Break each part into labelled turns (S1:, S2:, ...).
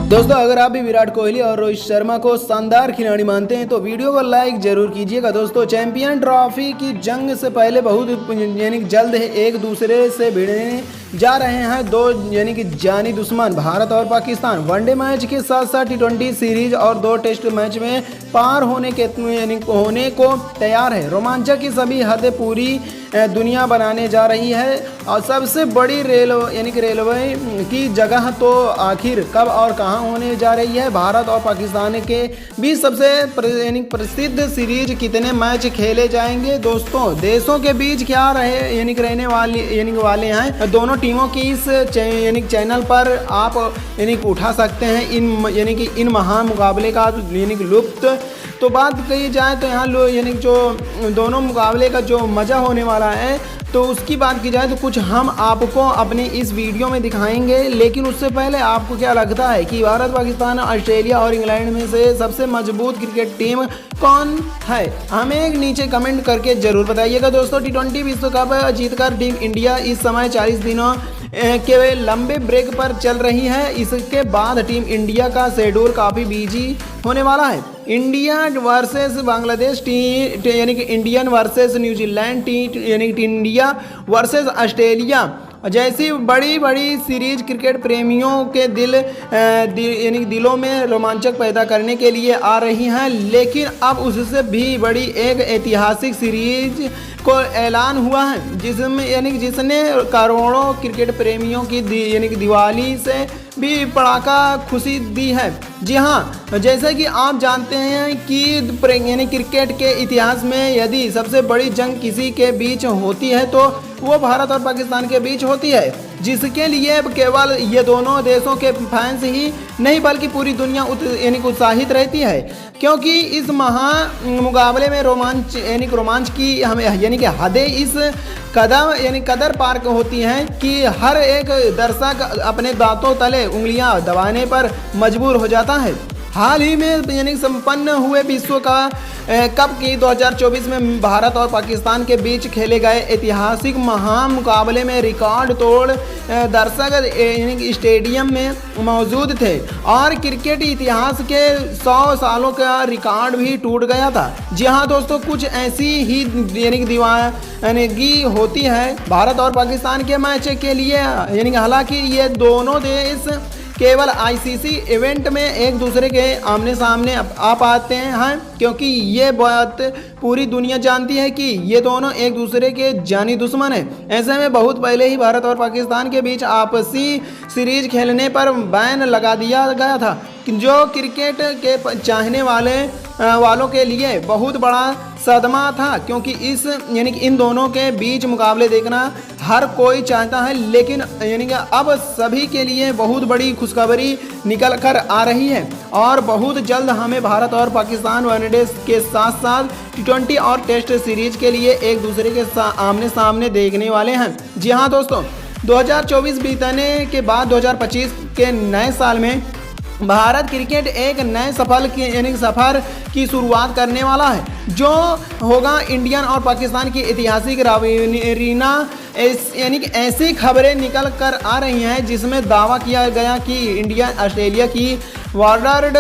S1: दोस्तों अगर आप भी विराट कोहली और रोहित शर्मा को शानदार खिलाड़ी मानते हैं तो वीडियो को लाइक जरूर कीजिएगा। दोस्तों चैंपियन ट्रॉफी की जंग से पहले बहुत जल्द एक दूसरे से भिड़ने जा रहे हैं दो जानी दुश्मन भारत और पाकिस्तान। वनडे मैच के साथ साथ टी20 सीरीज और 2 टेस्ट मैच में पार होने को तैयार है। रोमांचक की सभी हदें पूरी दुनिया बनाने जा रही है और सबसे बड़ी रेलवे की जगह तो आखिर कब और कहां होने जा रही है। भारत और पाकिस्तान के बीच सबसे प्रसिद्ध सीरीज कितने मैच खेले जाएंगे। दोस्तों देशों के बीच क्या रहने वाले हैं दोनों टीमों की इस चैनल पर आप उठा सकते हैं इन महान मुकाबले का लुत्फ। तो बात कही जाए तो यहाँ जो दोनों मुकाबले का जो मज़ा होने वाला है तो उसकी बात की जाए तो कुछ हम आपको अपने इस वीडियो में दिखाएंगे। लेकिन उससे पहले आपको क्या लगता है कि भारत, पाकिस्तान, ऑस्ट्रेलिया और इंग्लैंड में से सबसे मजबूत क्रिकेट टीम कौन है, हमें नीचे कमेंट करके जरूर बताइएगा। दोस्तों टी20 विश्व कप जीतकर टीम इंडिया इस समय 40 दिनों के लंबे ब्रेक पर चल रही है। इसके बाद टीम इंडिया का शेड्यूल काफ़ी बिजी होने वाला है। India versus Bangladesh Indian versus New Zealand India versus Australia जैसी बड़ी बड़ी सीरीज क्रिकेट प्रेमियों के दिलों में रोमांचक पैदा करने के लिए आ रही हैं। लेकिन अब उससे भी बड़ी एक ऐतिहासिक सीरीज को ऐलान हुआ है जिसने करोड़ों क्रिकेट प्रेमियों की दिवाली से भी पड़ाका खुशी दी है। जी हाँ, जैसे कि आप जानते हैं कि क्रिकेट के इतिहास में यदि सबसे बड़ी जंग किसी के बीच होती है तो वो भारत और पाकिस्तान के बीच होती है, जिसके लिए केवल ये दोनों देशों के फैंस ही नहीं बल्कि पूरी दुनिया उत्साहित रहती है। क्योंकि इस मुकाबले में रोमांच की हमें हदें इस कदर पार होती हैं कि हर एक दर्शक अपने दांतों तले उंगलियां दबाने पर मजबूर हो जाता है। हाल ही में संपन्न हुए विश्व कप की 2024 में भारत और पाकिस्तान के बीच खेले गए ऐतिहासिक महान मुकाबले में रिकॉर्ड तोड़ दर्शक स्टेडियम में मौजूद थे और क्रिकेट इतिहास के 100 सालों का रिकॉर्ड भी टूट गया था। जी हाँ दोस्तों, कुछ ऐसी ही दीवानगी होती है भारत और पाकिस्तान के मैच के लिए। हालांकि ये दोनों देश केवल आईसीसी इवेंट में एक दूसरे के आमने सामने आ पाते हैं क्योंकि ये बात पूरी दुनिया जानती है कि ये दोनों एक दूसरे के जानी दुश्मन हैं। ऐसे में बहुत पहले ही भारत और पाकिस्तान के बीच आपसी सीरीज खेलने पर बैन लगा दिया गया था, जो क्रिकेट के चाहने वालों के लिए बहुत बड़ा सदमा था। क्योंकि इन दोनों के बीच मुकाबले देखना हर कोई चाहता है। लेकिन अब सभी के लिए बहुत बड़ी खुशखबरी निकल कर आ रही है और बहुत जल्द हमें भारत और पाकिस्तान वनडे के साथ साथ टी20 और टेस्ट सीरीज के लिए एक दूसरे के आमने सामने देखने वाले हैं। जी हाँ दोस्तों, 2024 बीतने के बाद 2025 के नए साल में भारत क्रिकेट एक नए सफर की शुरुआत करने वाला है, जो होगा इंडियन और पाकिस्तान की ऐतिहासिक रीना। ऐसी खबरें निकल कर आ रही हैं जिसमें दावा किया गया कि इंडिया ऑस्ट्रेलिया की वर्ल्ड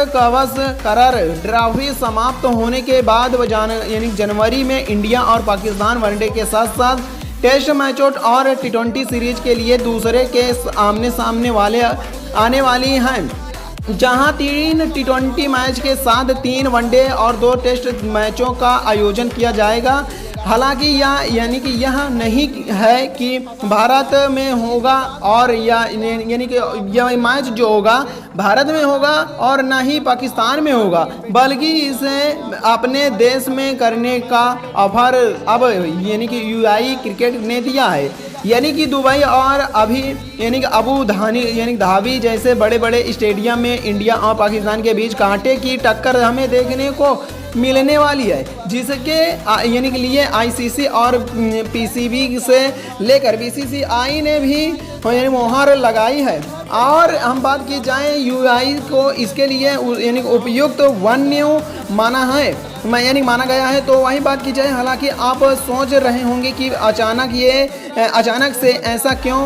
S1: करार ट्रॉफी समाप्त होने के बाद जनवरी में इंडिया और पाकिस्तान वनडे के साथ साथ टेस्ट मैचों और टी20 सीरीज के लिए दूसरे के आमने सामने आने वाली हैं, जहां 3 टी20 मैच के साथ 3 वनडे और 2 टेस्ट मैचों का आयोजन किया जाएगा। हालांकि यह नहीं है कि भारत में होगा और यह मैच जो होगा भारत में होगा और ना ही पाकिस्तान में होगा, बल्कि इसे अपने देश में करने का ऑफर अब यूआई क्रिकेट ने दिया है। दुबई और अबू धाबी जैसे बड़े बड़े स्टेडियम में इंडिया और पाकिस्तान के बीच कांटे की टक्कर हमें देखने को मिलने वाली है, जिसके लिए आईसीसी और पीसीबी से लेकर बीसीसीआई ने भी मोहर लगाई है। और हम बात की जाए यूआई को इसके लिए उपयुक्त वन्यू माना है। यानी माना गया है। तो वही बात की जाए, हालांकि आप सोच रहे होंगे कि अचानक से ऐसा क्यों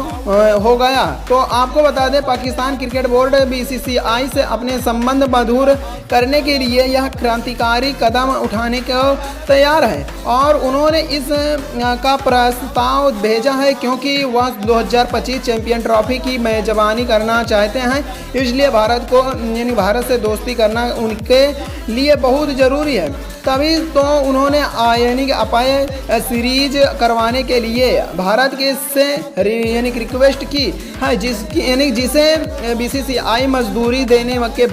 S1: हो गया, तो आपको बता दें पाकिस्तान क्रिकेट बोर्ड बीसीसीआई से अपने संबंध मधुर करने के लिए यह क्रांतिकारी कदम उठाने को तैयार है और उन्होंने इस का प्रस्ताव भेजा है क्योंकि वह 2025 चैंपियन ट्रॉफी की मेजबानी करना चाहते हैं। इसलिए भारत से दोस्ती करना उनके लिए बहुत ज़रूरी है। तभी तो उन्होंने अपाय सीरीज करवाने के लिए भारत के से रिक्वेस्ट की है, जिसे बीसीसीआई मजदूरी देने के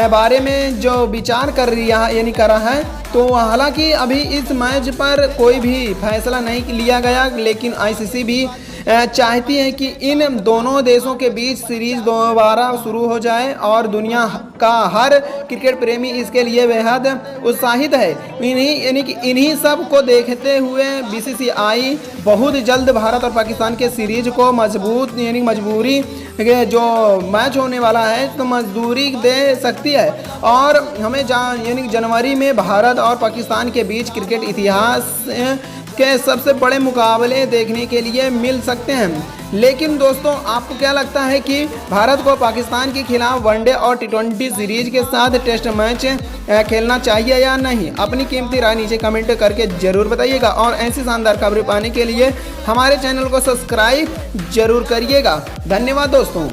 S1: बारे में जो विचार करा है। तो हालांकि अभी इस मैच पर कोई भी फैसला नहीं लिया गया, लेकिन आईसीसी भी चाहती है कि इन दोनों देशों के बीच सीरीज दोबारा शुरू हो जाए और दुनिया का हर क्रिकेट प्रेमी इसके लिए बेहद उत्साहित है। इन्हीं सब को देखते हुए बीसीसीआई बहुत जल्द भारत और पाकिस्तान के सीरीज को मजबूरी जो मैच होने वाला है तो मजदूरी दे सकती है और हमें जनवरी में भारत और पाकिस्तान के बीच क्रिकेट इतिहास के सबसे बड़े मुकाबले देखने के लिए मिल सकते हैं। लेकिन दोस्तों, आपको क्या लगता है कि भारत को पाकिस्तान के खिलाफ वनडे और टी20 सीरीज के साथ टेस्ट मैच खेलना चाहिए या नहीं? अपनी कीमती राय नीचे कमेंट करके जरूर बताइएगा और ऐसी शानदार खबरें पाने के लिए हमारे चैनल को सब्सक्राइब जरूर करिएगा। धन्यवाद दोस्तों।